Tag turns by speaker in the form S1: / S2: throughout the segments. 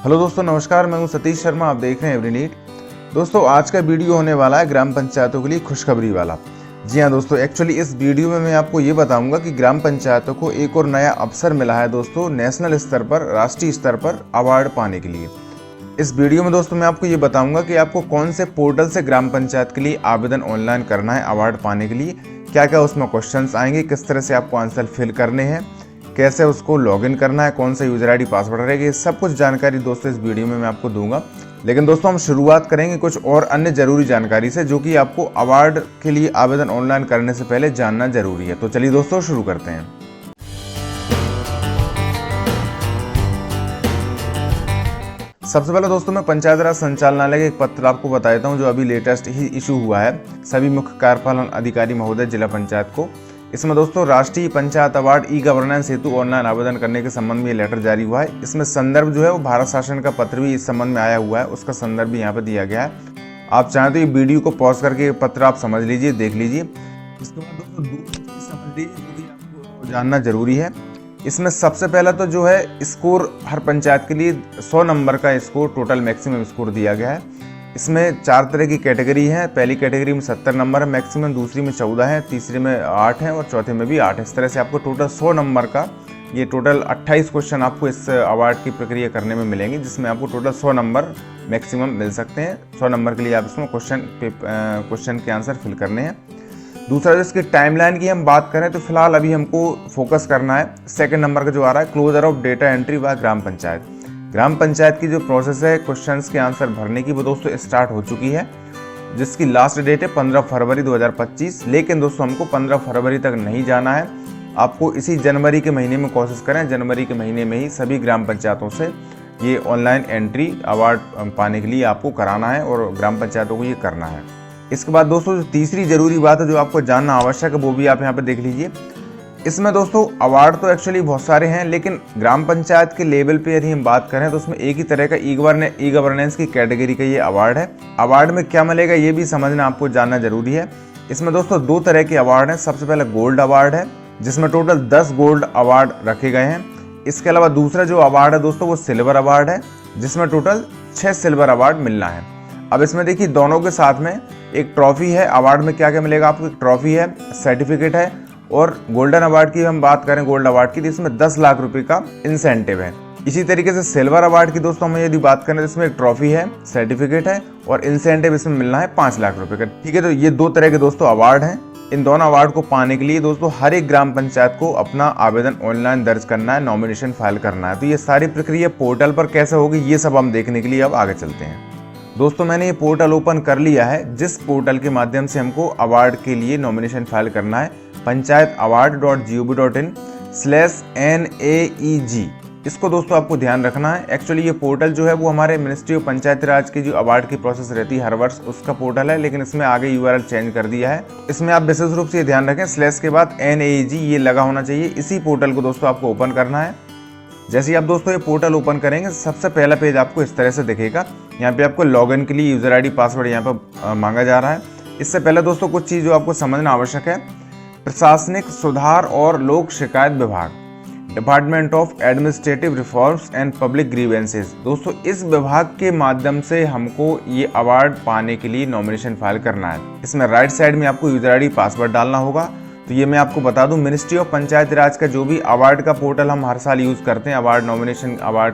S1: Hello दोस्तों, नमस्कार। मैं हूं सतीश शर्मा, आप देख रहे हैं एवरीनीट। दोस्तों, आज का वीडियो होने वाला है ग्राम पंचायतों के लिए खुशखबरी वाला। जी हां दोस्तों, एक्चुअली इस वीडियो में मैं आपको ये बताऊंगा कि ग्राम पंचायतों को एक और नया अवसर मिला है दोस्तों, नेशनल स्तर पर, राष्ट्रीय स्तर पर अवार्ड पाने के लिए। इस वीडियो में दोस्तों मैं आपको ये बताऊंगा कि आपको कौन से पोर्टल से ग्राम पंचायत के लिए आवेदन ऑनलाइन करना है अवार्ड पाने के लिए, क्या क्या उसमें क्वेश्चंस आएंगे, किस तरह से आपको आंसर फिल करने हैं, कैसे उसको लॉगिन करना है, कौन सा यूजर आईडी पासवर्ड रहेगा, ये सब कुछ जानकारी दोस्तों इस वीडियो में मैं आपको दूंगा। लेकिन दोस्तों हम शुरुआत करेंगे कुछ और अन्य जरूरी जानकारी से, जो कि आपको अवार्ड के लिए आवेदन ऑनलाइन करने से पहले जानना जरूरी है। तो चलिए दोस्तों शुरू करते हैं। सबसे पहले दोस्तों मैं पंचायत राज संचालनालय का एक पत्र आपको बता देता हूँ, जो अभी लेटेस्ट ही इशू हुआ है सभी मुख्य कार्यपालन अधिकारी महोदय जिला पंचायत को। इसमें दोस्तों राष्ट्रीय पंचायत अवार्ड ई गवर्नेंस हेतु ऑनलाइन आवेदन करने के संबंध में ये लेटर जारी हुआ है। इसमें संदर्भ जो है वो भारत शासन का पत्र भी इस संबंध में आया हुआ है, उसका संदर्भ भी यहाँ पे दिया गया है। आप चाहें तो ये वीडियो को पॉज करके पत्र आप समझ लीजिए, देख लीजिए। इसके बाद दोस्तों दूसरी चीज समझ लीजिए जो कि आपको जानना जरूरी है। इसमें सबसे पहला तो जो है स्कोर, हर पंचायत के लिए 100 नंबर का स्कोर, टोटल मैक्सिमम स्कोर दिया गया है। इसमें 4 तरह की कैटेगरी है। पहली कैटेगरी में 70 नंबर है मैक्सिमम, दूसरी में 14 है, तीसरे में 8 है और चौथे में भी 8 है। इस तरह से आपको टोटल 100 नंबर का, ये टोटल 28 क्वेश्चन आपको इस अवार्ड की प्रक्रिया करने में मिलेंगे, जिसमें आपको टोटल 100 नंबर मैक्सिमम मिल सकते हैं। 100 नंबर के लिए आप इसमें क्वेश्चन के आंसर फिल करने हैं। दूसरा, इसकी टाइमलाइन की हम बात करें तो फिलहाल अभी हमको फोकस करना है सेकंड नंबर का जो आ रहा है, क्लोजर ऑफ डेटा एंट्री व ग्राम पंचायत। ग्राम पंचायत की जो प्रोसेस है क्वेश्चंस के आंसर भरने की, वो दोस्तों स्टार्ट हो चुकी है, जिसकी लास्ट डेट है 15 फरवरी 2025। लेकिन दोस्तों हमको 15 फरवरी तक नहीं जाना है, आपको इसी जनवरी के महीने में कोशिश करें, जनवरी के महीने में ही सभी ग्राम पंचायतों से ये ऑनलाइन एंट्री अवार्ड पाने के लिए आपको कराना है और ग्राम पंचायतों को ये करना है। इसके बाद दोस्तों जो तीसरी जरूरी बात है जो आपको जानना आवश्यक है, वो भी आप यहाँ पे देख लीजिए। इसमें दोस्तों अवार्ड तो एक्चुअली बहुत सारे हैं, लेकिन ग्राम पंचायत के लेवल पे यदि हम बात करें तो उसमें एक ही तरह का ई गवर्नेंस की कैटेगरी का ये अवार्ड है। अवार्ड में क्या मिलेगा ये भी समझना, आपको जानना जरूरी है। इसमें दोस्तों 2 तरह के अवार्ड हैं। सबसे पहले गोल्ड अवार्ड है, जिसमें टोटल 10 गोल्ड अवार्ड रखे गए हैं। इसके अलावा दूसरा जो अवार्ड है दोस्तों वो सिल्वर अवार्ड है, जिसमें टोटल 6 सिल्वर अवार्ड मिलना है। अब इसमें देखिए दोनों के साथ में एक ट्रॉफी है। अवार्ड में क्या क्या मिलेगा आपको, एक ट्रॉफी है, सर्टिफिकेट है, और गोल्डन अवार्ड की हम बात करें, गोल्ड अवार्ड की, तो इसमें 10 लाख रुपए का इंसेंटिव है। इसी तरीके से सिल्वर अवार्ड की दोस्तों हम यदि बात करें तो इसमें एक ट्रॉफी है, सर्टिफिकेट है और इंसेंटिव इसमें मिलना है 5 लाख रुपए का। ठीक है, तो ये 2 तरह के दोस्तों अवार्ड हैं। इन दोनों अवार्ड को पाने के लिए दोस्तों हर एक ग्राम पंचायत को अपना आवेदन ऑनलाइन दर्ज करना है, नॉमिनेशन फाइल करना है। तो ये सारी प्रक्रिया पोर्टल पर कैसे होगी ये सब हम देखने के लिए अब आगे चलते हैं। दोस्तों मैंने ये पोर्टल ओपन कर लिया है, जिस पोर्टल के माध्यम से हमको अवार्ड के लिए नॉमिनेशन फाइल करना है, panchayataward.gov.in/NAEG। इसको दोस्तों आपको ध्यान रखना है। एक्चुअली ये पोर्टल जो है वो हमारे मिनिस्ट्री ऑफ पंचायती राज की जो अवार्ड की प्रोसेस रहती है हर वर्ष, उसका पोर्टल है, लेकिन इसमें आगे URL चेंज कर दिया है। इसमें आप विशेष रूप से ये ध्यान रखें, स्लैश के बाद NAEG ये लगा होना चाहिए। इसी पोर्टल को दोस्तों आपको ओपन करना है। जैसे ही आप दोस्तों ये पोर्टल ओपन करेंगे, सबसे पहला पेज आपको इस तरह से दिखेगा। यहाँ पे आपको लॉगिन के लिए यूजर आईडी पासवर्ड यहाँ पर मांगा जा रहा है। इससे पहले दोस्तों कुछ चीज़ जो आपको समझना आवश्यक है, प्रशासनिक सुधार और लोक शिकायत विभाग, department of administrative reforms and public grievances. दोस्तों इस विभाग के माध्यम से हमको ये अवार्ड पाने के लिए नॉमिनेशन फाइल करना है। इसमें राइट साइड में आपको यूजर आईडी पासवर्ड डालना होगा। तो ये मैं आपको बता दूं, मिनिस्ट्री ऑफ पंचायती राज का जो भी अवार्ड का पोर्टल हम हर साल यूज करते हैं, अवार्ड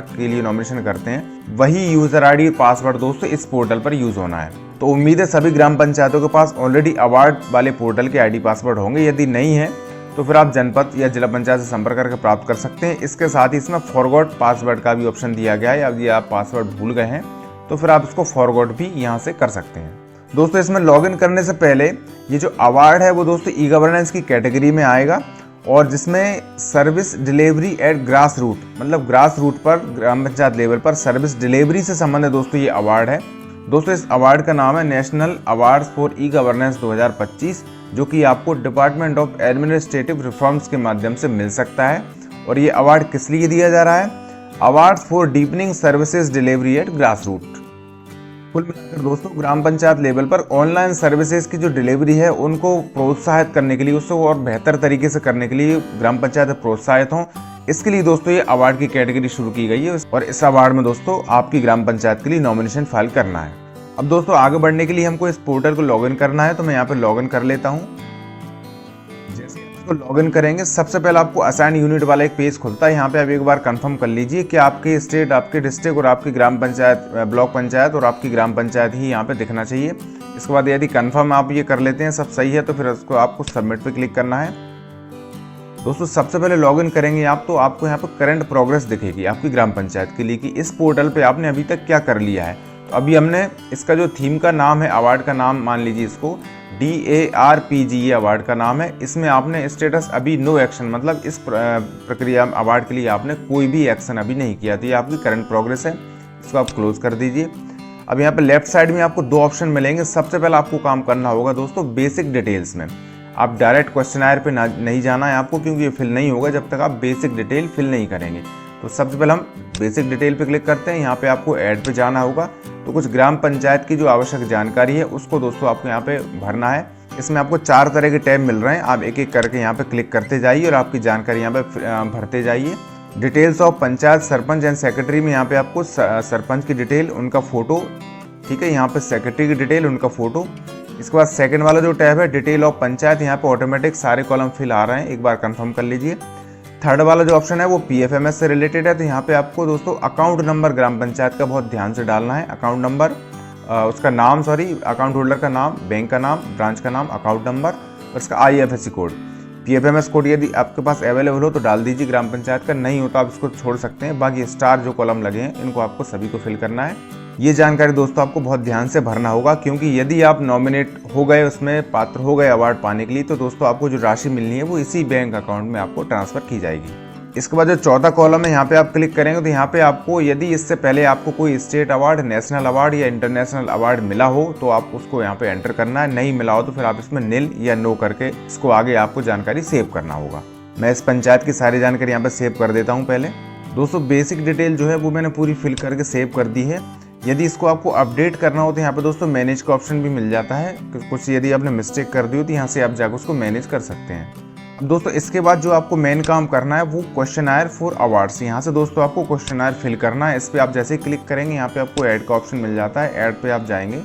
S1: के लिए नॉमिनेशन करते हैं, वही यूजर आईडी पासवर्ड दोस्तों इस पोर्टल पर यूज होना है। तो उम्मीद है सभी ग्राम पंचायतों के पास ऑलरेडी अवार्ड वाले पोर्टल के आईडी पासवर्ड होंगे। यदि नहीं है तो फिर आप जनपद या जिला पंचायत से संपर्क करके प्राप्त कर सकते हैं। इसके साथ ही इसमें फॉरगॉट पासवर्ड का भी ऑप्शन दिया गया है। यदि आप पासवर्ड भूल गए हैं तो फिर आप इसको फॉरगॉट भी यहाँ से कर सकते हैं। दोस्तों इसमें लॉगिन करने से पहले ये जो अवार्ड है वो दोस्तों ई गवर्नेंस की कैटेगरी में आएगा, और जिसमें service delivery at grass root, मतलब ग्रास रूट पर, ग्राम पंचायत लेवल पर सर्विस डिलीवरी से संबंधित दोस्तों ये अवार्ड है। दोस्तों इस अवार्ड का नाम है national awards for e governance 2025, जो कि आपको डिपार्टमेंट ऑफ एडमिनिस्ट्रेटिव रिफॉर्म्स के माध्यम से मिल सकता है। और ये अवार्ड किस लिए दिया जा रहा है, awards for deepening services delivery at grass root. कुल मिलाकर दोस्तों ग्राम पंचायत लेवल पर ऑनलाइन सर्विसेज की जो डिलीवरी है उनको प्रोत्साहित करने के लिए, उसको और बेहतर तरीके से करने के लिए ग्राम पंचायत प्रोत्साहित हों, इसके लिए दोस्तों ये अवार्ड की कैटेगरी शुरू की गई है और इस अवार्ड में दोस्तों आपकी ग्राम पंचायत के लिए नॉमिनेशन फाइल करना है। अब दोस्तों आगे बढ़ने के लिए हमको इस पोर्टल को लॉगिन करना है, तो मैं यहाँ पे लॉगिन कर लेता हूँ। जैसे इसको लॉगिन करेंगे सबसे पहले आपको असाइन यूनिट वाला एक पेज खुलता है। यहाँ पे आप एक बार कंफर्म कर लीजिए कि आपके स्टेट, आपके डिस्ट्रिक्ट और आपकी ग्राम पंचायत, ब्लॉक पंचायत और आपकी ग्राम पंचायत ही यहाँ पे दिखना चाहिए। इसके बाद यदि कंफर्म आप ये कर लेते हैं, सब सही है, तो फिर उसको आपको सबमिट पे क्लिक करना है। दोस्तों सबसे पहले लॉगिन करेंगे आप, तो आपको यहाँ पे करंट प्रोग्रेस दिखेगी आपकी ग्राम पंचायत के लिए कि इस पोर्टल पे आपने अभी तक क्या कर लिया है। तो अभी हमने इसका जो थीम का नाम है, अवार्ड का नाम मान लीजिए इसको DARPG ये अवार्ड का नाम है। इसमें आपने स्टेटस अभी नो एक्शन, मतलब इस प्रक्रिया अवार्ड के लिए आपने कोई भी एक्शन अभी नहीं किया, तो ये आपकी करंट प्रोग्रेस है। इसको आप क्लोज कर दीजिए। अब यहाँ पे लेफ्ट साइड में आपको 2 ऑप्शन मिलेंगे। सबसे पहले आपको काम करना होगा दोस्तों बेसिक डिटेल्स में। आप डायरेक्ट क्वेश्चनायर पे नहीं जाना है आपको, क्योंकि ये फिल नहीं होगा जब तक आप बेसिक डिटेल फिल नहीं करेंगे। तो सबसे पहले हम बेसिक डिटेल पे क्लिक करते हैं। यहाँ पे आपको ऐड पे जाना होगा, तो कुछ ग्राम पंचायत की जो आवश्यक जानकारी है उसको दोस्तों आपको यहाँ पे भरना है। इसमें आपको 4 तरह के टैब मिल रहे हैं, आप एक एक करके यहाँ पे क्लिक करते जाइए और आपकी जानकारी यहाँ पे भरते जाइए। Details of panchayat, sarpanch and secretary में यहाँ पे आपको सरपंच की डिटेल, उनका फोटो, ठीक है, यहाँ पे सेक्रेटरी की डिटेल, उनका फोटो। इसके बाद सेकंड वाला जो टैब है डिटेल ऑफ पंचायत, यहाँ पे ऑटोमेटिक सारे कॉलम फिल आ रहे हैं, एक बार कंफर्म कर लीजिए। थर्ड वाला जो ऑप्शन है वो PFMS से रिलेटेड है, तो यहाँ पे आपको दोस्तों अकाउंट नंबर ग्राम पंचायत का बहुत ध्यान से डालना है। अकाउंट नंबर, उसका नाम, अकाउंट होल्डर का नाम, बैंक का नाम, ब्रांच का नाम, अकाउंट नंबर और इसका IFSC कोड। PFMS कोड यदि आपके पास अवेलेबल हो तो डाल दीजिए ग्राम पंचायत का, नहीं होता आप इसको छोड़ सकते हैं। बाकी स्टार जो कॉलम लगे हैं इनको आपको सभी को फिल करना है। ये जानकारी दोस्तों आपको बहुत ध्यान से भरना होगा, क्योंकि यदि आप नॉमिनेट हो गए, उसमें पात्र हो गए अवार्ड पाने के लिए, तो दोस्तों आपको जो राशि मिलनी है वो इसी बैंक अकाउंट में आपको ट्रांसफर की जाएगी। इसके बाद जो चौथा कॉलम है यहाँ पे आप क्लिक करेंगे, तो यहाँ पे आपको यदि इससे पहले आपको कोई स्टेट अवार्ड, नेशनल अवार्ड या इंटरनेशनल अवार्ड मिला हो तो आप उसको यहाँ पे एंटर करना है। नहीं मिला हो तो फिर आप इसमें निल या नो करके इसको आगे आपको जानकारी सेव करना होगा। मैं इस पंचायत की सारी जानकारी यहाँ पे सेव कर देता हूँ। पहले दोस्तों बेसिक डिटेल जो है वो मैंने पूरी फिल करके सेव कर दी है। यदि इसको आपको अपडेट करना हो तो यहाँ पे दोस्तों मैनेज का ऑप्शन भी मिल जाता है। कुछ यदि आपने मिस्टेक कर दी हो तो यहाँ से आप जाकर उसको मैनेज कर सकते हैं। अब दोस्तों इसके बाद जो आपको मेन काम करना है वो क्वेश्चनायर फॉर अवार्ड्स। यहाँ से दोस्तों आपको क्वेश्चनायर फिल करना है। इस पर आप जैसे ही क्लिक करेंगे यहाँ पे आपको ऐड का ऑप्शन मिल जाता है। ऐड पे आप जाएंगे,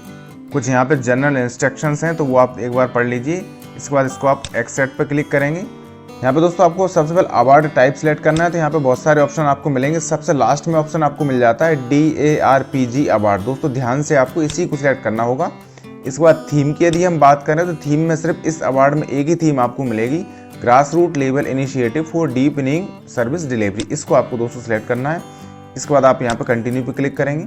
S1: कुछ यहाँ पे जनरल इंस्ट्रक्शंस हैं तो वो आप एक बार पढ़ लीजिए। इसके बाद इसको आप एक्सेप्ट पे क्लिक करेंगे। यहाँ पे दोस्तों आपको सबसे पहले अवार्ड टाइप सेलेक्ट करना है, तो यहाँ पे बहुत सारे ऑप्शन आपको मिलेंगे। सबसे लास्ट में ऑप्शन आपको मिल जाता है DARPG अवार्ड। दोस्तों ध्यान से आपको इसी को सिलेक्ट करना होगा। इसके बाद थीम की यदि हम बात करें तो थीम में सिर्फ इस अवार्ड में एक ही थीम आपको मिलेगी, grass root level initiative for deepening service delivery. इसको आपको दोस्तों सिलेक्ट करना है। इसके बाद आप यहाँ पे कंटिन्यू पे क्लिक करेंगे।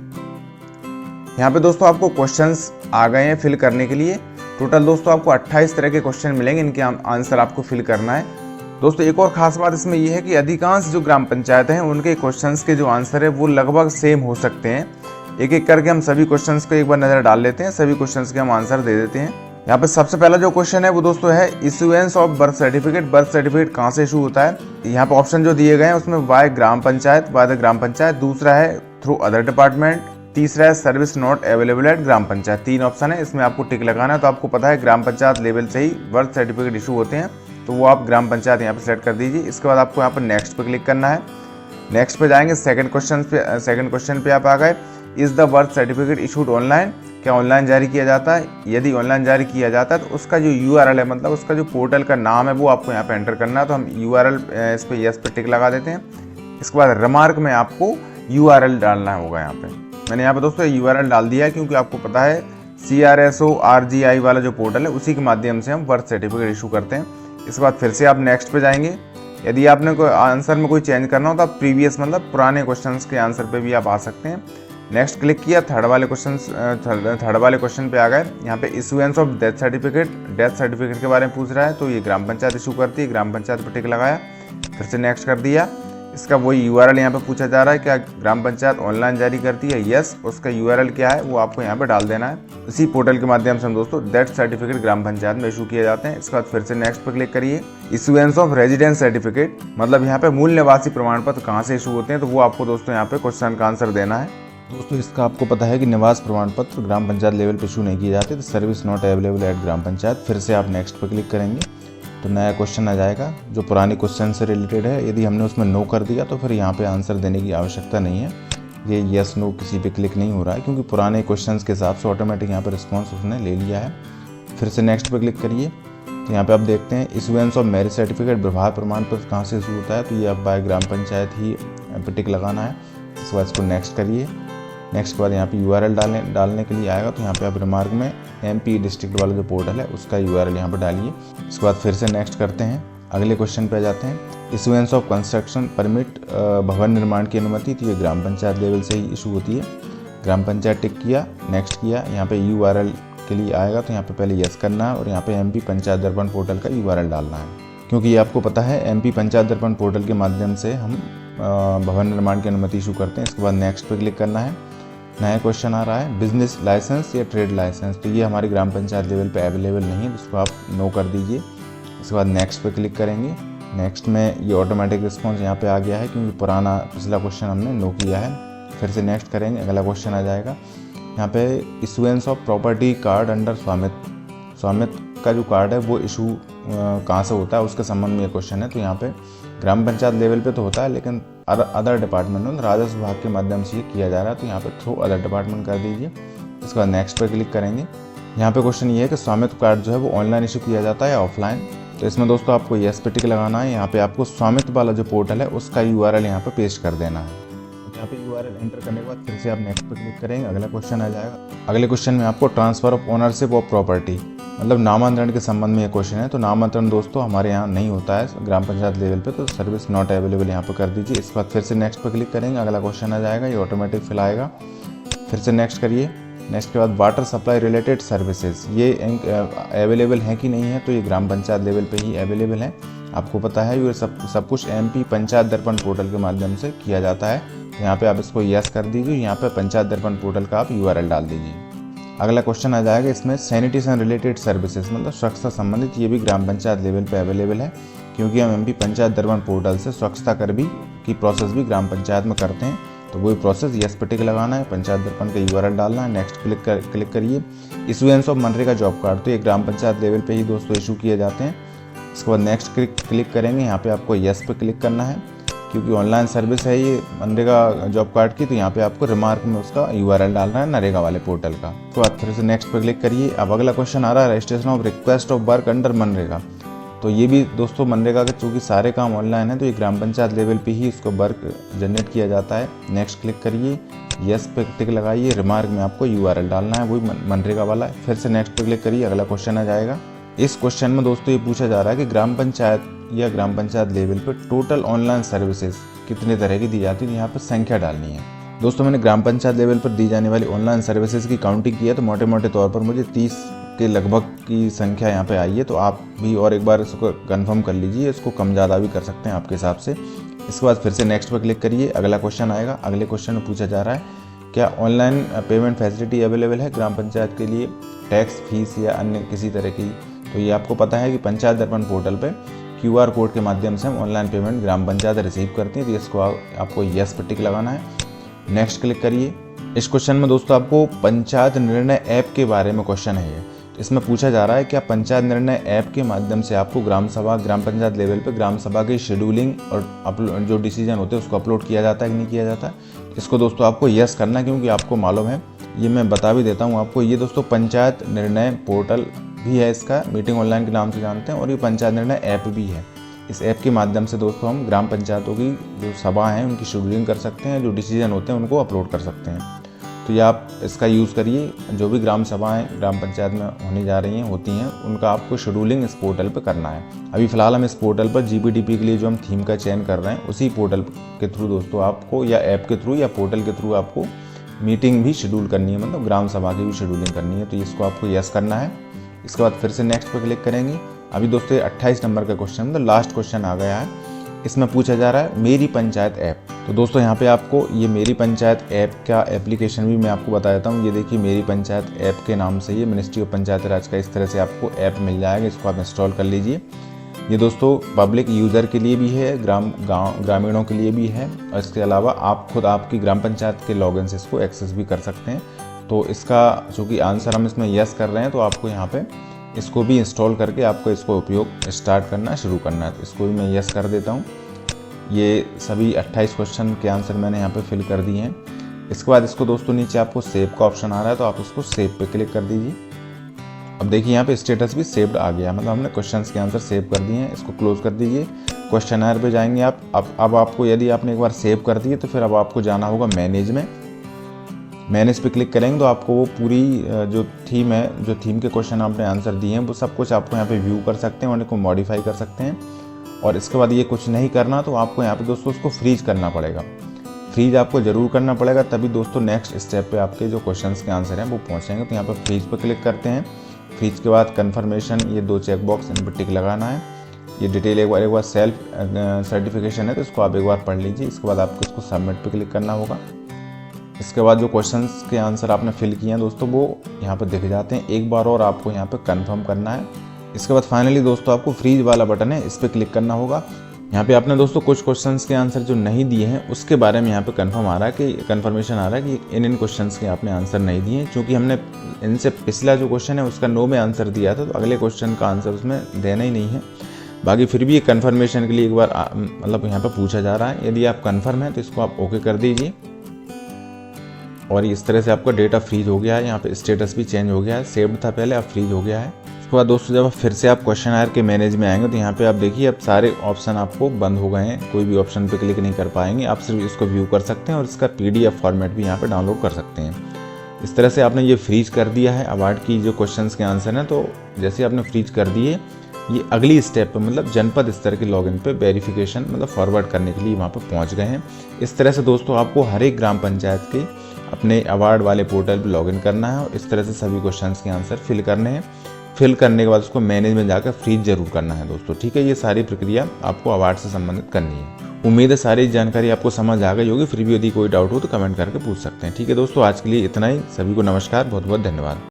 S1: यहाँ पे दोस्तों आपको क्वेश्चंस आ गए हैं फिल करने के लिए। टोटल दोस्तों आपको 28 तरह के क्वेश्चन मिलेंगे, इनके आंसर आपको फिल करना है। दोस्तों एक और खास बात इसमें यह है कि अधिकांश जो ग्राम पंचायत हैं उनके क्वेश्चंस के जो आंसर है वो लगभग सेम हो सकते हैं। एक एक करके हम सभी क्वेश्चंस को एक बार नजर डाल लेते हैं, सभी क्वेश्चंस के हम आंसर दे देते हैं। यहाँ पे सबसे पहला जो क्वेश्चन है वो दोस्तों है issuance of birth certificate. Birth certificate कहाँ से इशू होता है? यहाँ पे ऑप्शन जो दिए गए हैं उसमें via gram panchayat, via the gram panchayat, दूसरा है थ्रू अदर डिपार्टमेंट, तीसरा है service not available at gram panchayat. 3 option है, इसमें आपको टिक लगाना है। तो आपको पता है ग्राम पंचायत लेवल से ही बर्थ सर्टिफिकेट इशू होते हैं, तो वो आप ग्राम पंचायत यहाँ पे सेलेक्ट कर दीजिए। इसके बाद आपको यहाँ पर नेक्स्ट पे क्लिक करना है। नेक्स्ट पे जाएंगे, सेकंड क्वेश्चन पे आप आ गए। Is the birth certificate issued online? क्या ऑनलाइन जारी किया जाता है? यदि ऑनलाइन जारी किया जाता है तो उसका जो URL है, मतलब उसका जो पोर्टल का नाम है वो आपको यहाँ पे एंटर करना है। तो हम URL इस पे यस पे टिक लगा देते हैं। इसके बाद रिमार्क में आपको URL डालना होगा। यहाँ पे मैंने यहाँ पे दोस्तों URL डाल दिया है, क्योंकि आपको पता है CRSO RGI वाला जो पोर्टल है उसी के माध्यम से हम बर्थ सर्टिफिकेट इशू करते हैं। इसके बाद फिर से आप नेक्स्ट पे जाएंगे। यदि आपने कोई आंसर में कोई चेंज करना हो तो आप प्रीवियस मतलब पुराने क्वेश्चंस के आंसर पे भी आप आ सकते हैं। नेक्स्ट क्लिक किया, थर्ड वाले क्वेश्चन पे आ गए। यहाँ पे इशुएंस ऑफ डेथ सर्टिफिकेट के बारे में पूछ रहा है, तो ये ग्राम पंचायत इशू करती है। ग्राम पंचायत पर टिक लगाया, फिर से नेक्स्ट कर दिया। इसका वही URL यहाँ पे पूछा जा रहा है, क्या ग्राम पंचायत ऑनलाइन जारी करती है? यस। उसका URL क्या है वो आपको यहाँ पे डाल देना है। इसी पोर्टल के माध्यम से हम दोस्तों डेथ सर्टिफिकेट ग्राम पंचायत में इशू किए जाते हैं। इसके बाद फिर से नेक्स्ट पे क्लिक करिए। इशुएंस ऑफ रेजिडेंस सर्टिफिकेट, मतलब यहाँ पे मूल निवासी प्रमाण पत्र कहाँ से इशू होते हैं, तो वो आपको दोस्तों यहाँ पे क्वेश्चन का आंसर देना है। दोस्तों इसका आपको पता है कि निवास प्रमाण पत्र ग्राम पंचायत लेवल पे इशू नहीं किए जाते, तो service not available at gram panchayat. फिर से आप नेक्स्ट पे क्लिक करेंगे। तो नया क्वेश्चन आ जाएगा जो पुराने क्वेश्चन से रिलेटेड है। यदि हमने उसमें नो कर दिया तो फिर यहाँ पे आंसर देने की आवश्यकता नहीं है। ये यस नो किसी पे क्लिक नहीं हो रहा है क्योंकि पुराने क्वेश्चंस के हिसाब से ऑटोमेटिक यहाँ पे रिस्पॉन्स उसने ले लिया है। फिर से नेक्स्ट पे क्लिक करिए तो यहाँ पे आप देखते हैं इशुएंस ऑफ मैरिज सर्टिफिकेट विवाह प्रमाण पत्र कहाँ से इशू होता है, तो ये आप बाय ग्राम पंचायत ही पे टिक लगाना है। इसके बाद इसको नेक्स्ट करिए। नेक्स्ट के बाद यहाँ पे URL डालने के लिए आएगा तो यहाँ पे आप रिमार्क में MP डिस्ट्रिक्ट वाला जो पोर्टल है उसका URL यहाँ पर डालिए। इसके बाद फिर से नेक्स्ट करते हैं, अगले क्वेश्चन पे आ जाते हैं। इशुएंस ऑफ कंस्ट्रक्शन परमिट भवन निर्माण की अनुमति, तो ये ग्राम पंचायत लेवल से ही इशू होती है। ग्राम पंचायत टिक किया, नेक्स्ट किया, यहाँ पे URL के लिए आएगा तो यहाँ पे पहले यस करना है और यहाँ पे MP पंचायत दर्पण पोर्टल का URL डालना है, क्योंकि ये आपको पता है MP पंचायत दर्पण पोर्टल के माध्यम से हम भवन निर्माण की अनुमति इशू करते हैं। इसके बाद नेक्स्ट पे क्लिक करना है। नया क्वेश्चन आ रहा है बिजनेस लाइसेंस या ट्रेड लाइसेंस, तो ये हमारी ग्राम पंचायत लेवल पे अवेलेबल नहीं है, जिसको आप नो कर दीजिए। इसके बाद नेक्स्ट पे क्लिक करेंगे। नेक्स्ट में ये ऑटोमेटिक रिस्पॉन्स यहाँ पे आ गया है क्योंकि पिछला क्वेश्चन हमने नो किया है। फिर से नेक्स्ट करेंगे, अगला क्वेश्चन आ जाएगा। यहाँ पे issuance of property card under स्वामित्व का जो कार्ड है वो इशू कहाँ से होता है उसके संबंध में ये क्वेश्चन है। तो यहाँ पे ग्राम पंचायत लेवल पे तो होता है लेकिन अदर डिपार्टमेंट में राजस्व विभाग के माध्यम से ये किया जा रहा है, तो यहाँ पे थ्रू अदर डिपार्टमेंट कर दीजिए। इसके बाद नेक्स्ट पे क्लिक करेंगे। यहाँ पे क्वेश्चन ये है कि स्वामित्व कार्ड जो है वो ऑनलाइन इशू किया जाता है या ऑफलाइन, तो इसमें दोस्तों आपको यस पे टिक लगाना है। यहाँ पे आपको स्वामित्व वाला जो पोर्टल है उसका URL यहाँ पे पेस्ट कर देना है। यहाँ पे URL एंटर करने के बाद फिर से आप नेक्स्ट पे क्लिक करेंगे, अगला क्वेश्चन आ जाएगा। अगले क्वेश्चन में आपको transfer of ownership of property मतलब नामांतरण के संबंध में ये क्वेश्चन है। तो नामांतरण दोस्तों हमारे यहाँ नहीं होता है ग्राम पंचायत लेवल पे, तो सर्विस नॉट अवेलेबल यहाँ पे कर दीजिए। इसके बाद फिर से नेक्स्ट पे क्लिक करेंगे, अगला क्वेश्चन आ जाएगा, ये ऑटोमेटिक फिल आएगा। फिर से नेक्स्ट करिए। नेक्स्ट के बाद वाटर सप्लाई रिलेटेड सर्विसेज ये अवेलेबल हैं कि नहीं है, तो ये ग्राम पंचायत लेवल पे ही अवेलेबल है। आपको पता है ये सब कुछ MP पंचायत दर्पण पोर्टल के माध्यम से किया जाता है। यहाँ पे आप इसको यस कर दीजिए, यहाँ पे पंचायत दर्पण पोर्टल का आप URL डाल दीजिए। अगला क्वेश्चन आ जाएगा, इसमें सैनिटेशन रिलेटेड सर्विसेज मतलब स्वच्छता संबंधित, ये भी ग्राम पंचायत लेवल पे अवेलेबल है क्योंकि हम MP पंचायत दर्पण पोर्टल से स्वच्छता कर भी की प्रोसेस भी ग्राम पंचायत में करते हैं। तो वही प्रोसेस यस पे टिक लगाना है, पंचायत दर्पण का URL डालना है, नेक्स्ट क्लिक करिए। Issuance of MNREGA job card, तो ये ग्राम पंचायत लेवल पे ही दोस्तों इशू किए जाते हैं। इसके बाद नेक्स्ट क्लिक करेंगे, यहाँ पे आपको यस पे क्लिक करना है क्योंकि ऑनलाइन सर्विस है ये मनरेगा जॉब कार्ड की, तो यहाँ पे आपको रिमार्क में उसका URL डालना है नरेगा वाले पोर्टल का। तो आप फिर से नेक्स्ट पे क्लिक करिए। अब अगला क्वेश्चन आ रहा है registration of request of work under MNREGA, तो ये भी दोस्तों मनरेगा के चूँकि सारे काम ऑनलाइन है तो ये ग्राम पंचायत लेवल पे ही इसको वर्क जनरेट किया जाता है। नेक्स्ट क्लिक करिए, यस पे टिक लगाइए, रिमार्क में आपको URL डालना है वही मनरेगा वाला है। फिर से नेक्स्ट पे क्लिक करिए, अगला क्वेश्चन आ जाएगा। इस क्वेश्चन में दोस्तों ये पूछा जा रहा है कि ग्राम पंचायत या ग्राम पंचायत लेवल पे टोटल ऑनलाइन सर्विसेज कितने तरह की दी जाती है, यहाँ पर संख्या डालनी है। दोस्तों मैंने ग्राम पंचायत लेवल पर दी जाने वाली ऑनलाइन सर्विसेज की काउंटिंग की है तो मोटे मोटे तौर पर मुझे 30 के लगभग की संख्या यहाँ पे आई है। तो आप भी और एक बार इसको कंफर्म कर लीजिए, इसको कम ज़्यादा भी कर सकते हैं आपके हिसाब से। इसके बाद फिर से नेक्स्ट पर क्लिक करिए, अगला क्वेश्चन आएगा। अगले क्वेश्चन में पूछा जा रहा है क्या ऑनलाइन पेमेंट फैसिलिटी अवेलेबल है ग्राम पंचायत के लिए टैक्स फीस या अन्य किसी तरह की। तो ये आपको पता है कि पंचायत दर्पण पोर्टल पे QR कोड के माध्यम से हम ऑनलाइन पेमेंट ग्राम पंचायत रिसीव करती है, तो इसको आपको यस पर टिक लगाना है। नेक्स्ट क्लिक करिए। इस क्वेश्चन में दोस्तों आपको पंचायत निर्णय ऐप के बारे में क्वेश्चन है ये। इसमें पूछा जा रहा है क्या पंचायत निर्णय ऐप के माध्यम से आपको ग्राम पंचायत लेवल पे ग्राम सभा की शेड्यूलिंग और जो डिसीजन होते हैं उसको अपलोड किया जाता है कि नहीं किया जाता। इसको दोस्तों आपको यस करना है क्योंकि आपको मालूम है, ये मैं बता भी देता हूँ आपको, ये दोस्तों पंचायत निर्णय पोर्टल भी है, इसका मीटिंग ऑनलाइन के नाम से जानते हैं, और ये पंचायत निर्णय ऐप भी है। इस ऐप के माध्यम से दोस्तों हम ग्राम पंचायतों की जो सभा हैं उनकी शेड्यूलिंग कर सकते हैं, जो डिसीजन होते हैं उनको अपलोड कर सकते हैं। तो ये आप इसका यूज़ करिए, जो भी ग्राम सभाएं ग्राम पंचायत में होने जा रही हैं होती हैं उनका आपको शेड्यूलिंग इस पोर्टल पर करना है। अभी फ़िलहाल हम इस पोर्टल पर GPDP के लिए जो हम थीम का चयन कर रहे हैं उसी पोर्टल के थ्रू दोस्तों आपको या ऐप के थ्रू या पोर्टल के थ्रू आपको मीटिंग भी शेड्यूल करनी है, मतलब ग्राम सभा की भी शेड्यूलिंग करनी है। तो इसको आपको यस करना है। इसके बाद फिर से नेक्स्ट पर क्लिक करेंगे। अभी दोस्तों 28 नंबर का क्वेश्चन, तो लास्ट क्वेश्चन आ गया है। इसमें पूछा जा रहा है मेरी पंचायत ऐप। तो दोस्तों यहाँ पे आपको ये मेरी पंचायत ऐप का एप्लीकेशन भी मैं आपको बता देता हूँ। ये देखिए मेरी पंचायत ऐप के नाम से ये मिनिस्ट्री ऑफ पंचायत राज का इस तरह से आपको ऐप मिल जाएगा, इसको आप इंस्टॉल कर लीजिए। ये दोस्तों पब्लिक यूज़र के लिए भी है, ग्रामीणों के लिए भी है, और इसके अलावा आप खुद आपकी ग्राम पंचायत के लॉगिन से इसको एक्सेस भी कर सकते हैं। तो इसका चूँकि आंसर हम इसमें यस कर रहे हैं तो आपको यहाँ पे इसको भी इंस्टॉल करके आपको इसको उपयोग स्टार्ट करना शुरू करना है। तो इसको भी मैं यस कर देता हूँ। ये सभी 28 क्वेश्चन के आंसर मैंने यहाँ पे फिल कर दिए हैं। इसके बाद इसको दोस्तों नीचे आपको सेव का ऑप्शन आ रहा है, तो आप उसको सेव पे क्लिक कर दीजिए। अब देखिए यहाँ पे स्टेटस भी सेव्ड आ गया, मतलब हमने क्वेश्चंस के आंसर सेव कर दिए हैं। इसको क्लोज कर दीजिए। क्वेश्चनर पे जाएंगे आप। अब आपको यदि आपने एक बार सेव कर दिए तो फिर अब आपको जाना होगा मैनेज में। मैनेज पे क्लिक करेंगे तो आपको वो पूरी जो थीम है, जो थीम के क्वेश्चन आपने आंसर दिए हैं वो सब कुछ आपको यहाँ पे व्यू कर सकते हैं और इनको मॉडिफाई कर सकते हैं। और इसके बाद ये कुछ नहीं करना तो आपको यहाँ पे दोस्तों उसको फ्रीज करना पड़ेगा। फ्रीज आपको ज़रूर करना पड़ेगा, तभी दोस्तों नेक्स्ट स्टेप पे आपके जो क्वेश्चंस के आंसर हैं वो पहुँचेंगे। तो यहाँ पर फ्रीज पे क्लिक करते हैं। फ्रीज के बाद कन्फर्मेशन, ये 2 चेक बॉक्स, इन पर टिक लगाना है। ये डिटेल एक बार सेल्फ सर्टिफिकेशन है तो इसको आप एक बार पढ़ लीजिए। इसके बाद आपको इसको सबमिट पे क्लिक करना होगा। इसके बाद जो क्वेश्चंस के आंसर आपने फिल किए हैं दोस्तों वो यहाँ पर दिख जाते हैं। एक बार और आपको यहाँ पे कंफर्म करना है। इसके बाद फाइनली दोस्तों आपको फ्रीज वाला बटन है, इस पर क्लिक करना होगा। यहाँ पे आपने दोस्तों कुछ क्वेश्चंस के आंसर जो नहीं दिए हैं उसके बारे में यहाँ पे कंफर्म आ रहा है कि कन्फर्मेशन आ रहा है कि इन क्वेश्चंस के आपने आंसर नहीं दिए, क्योंकि हमने इनसे पिछला जो क्वेश्चन है उसका नो में आंसर दिया था, तो अगले क्वेश्चन का आंसर उसमें देना ही नहीं है। बाकी फिर भी ये कन्फर्मेशन के लिए एक बार मतलब यहाँ पर पूछा जा रहा है। यदि आप कन्फर्म है तो इसको आप ओके कर दीजिए और इस तरह से आपका डेटा फ्रीज हो गया है। यहाँ पे स्टेटस भी चेंज हो गया है, सेव्ड था पहले, अब फ्रीज हो गया है। उसके बाद दोस्तों जब फिर से आप क्वेश्चनर के मैनेज में आएंगे तो यहाँ पे आप देखिए अब सारे ऑप्शन आपको बंद हो गए हैं, कोई भी ऑप्शन पे क्लिक नहीं कर पाएंगे। आप सिर्फ इसको व्यू कर सकते हैं और इसका PDF फॉर्मेट भी यहाँ पे डाउनलोड कर सकते हैं। इस तरह से आपने ये फ्रीज कर दिया है अवार्ड की जो क्वेश्चंस के आंसर हैं। तो जैसे आपने फ्रीज कर दिए, ये अगली स्टेप पे मतलब जनपद स्तर के लॉगिन पे वेरिफिकेशन मतलब फॉरवर्ड करने के लिए वहाँ पे पहुँच गए हैं। इस तरह से दोस्तों आपको हर एक ग्राम पंचायत के अपने अवार्ड वाले पोर्टल पे लॉगिन करना है और इस तरह से सभी क्वेश्चंस के आंसर फिल करने हैं। फिल करने के बाद उसको मैनेज में जाकर फ्रीज जरूर करना है दोस्तों, ठीक है। ये सारी प्रक्रिया आपको अवार्ड से संबंधित करनी है। उम्मीद है सारी जानकारी आपको समझ आ गई होगी। फिर भी यदि कोई डाउट हो तो कमेंट करके पूछ सकते हैं, ठीक है दोस्तों। आज के लिए इतना ही। सभी को नमस्कार, बहुत बहुत धन्यवाद।